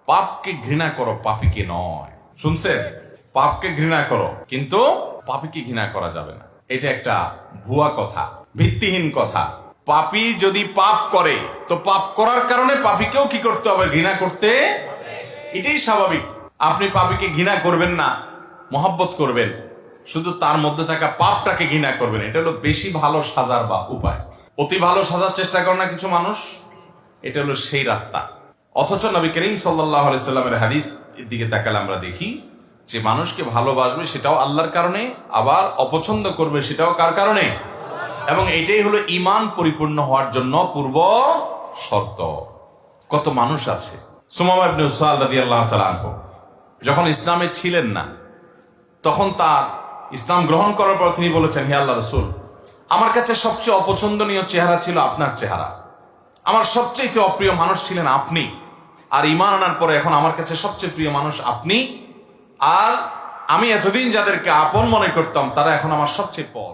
পাপকে ঘৃণা করো, পাপীকে নয়। শুনছেন? পাপকে ঘৃণা করো, কিন্তু পাপীকে ঘৃণা করা যাবে না। এটা একটা ভুয়া কথা, ভিত্তিহীন কথা। পাপী যদি পাপ করে, তো পাপ করার কারণে পাপীকেও কি করতে হবে? ঘৃণা করতে। এটাই স্বাভাবিক। আপনি পাপীকে ঘৃণা করবেন না, মহব্বত করবেন, শুধু তার মধ্যে থাকা পাপটাকে ঘৃণা করবেন। এটা হলো বেশি ভালো সাজার বা উপায়। অতি ভালো সাজার চেষ্টা করে না কিছু মানুষ, এটা হলো সেই রাস্তা। অথচ নবী করিম সাল্লাল্লাহু আলাইহি সাল্লামের হাদিস দিকে তাকালে আমরা দেখি যে মানুষকে ভালোবাসবে সেটাও আল্লাহর কারণে, আবার অপছন্দ করবে সেটাও কার কারণে? এবং এটাই হলো ঈমান পরিপূর্ণ হওয়ার জন্য পূর্ব শর্ত। কত মানুষ আছে, সুমামা ইবনে উসাল রাদিয়াল্লাহু তাআলা আনহু যখন ইসলামে ছিলেন না, তখন তার ইসলাম গ্রহণ করার পর তিনি বলেছেন, হে আল্লাহ রাসূল, আমার কাছে সবচেয়ে অপছন্দনীয় চেহারা ছিল আপনার চেহারা, আমার সবচেয়ে অপ্রিয় মানুষ ছিলেন আপনি, আর ঈমান আনার পরে এখন আমার কাছে সবচেয়ে প্রিয় মানুষ আপনি, আর আমি এতদিন যাদেরকে আপন মনে করতাম তারা এখন আমার সবচেয়ে পর।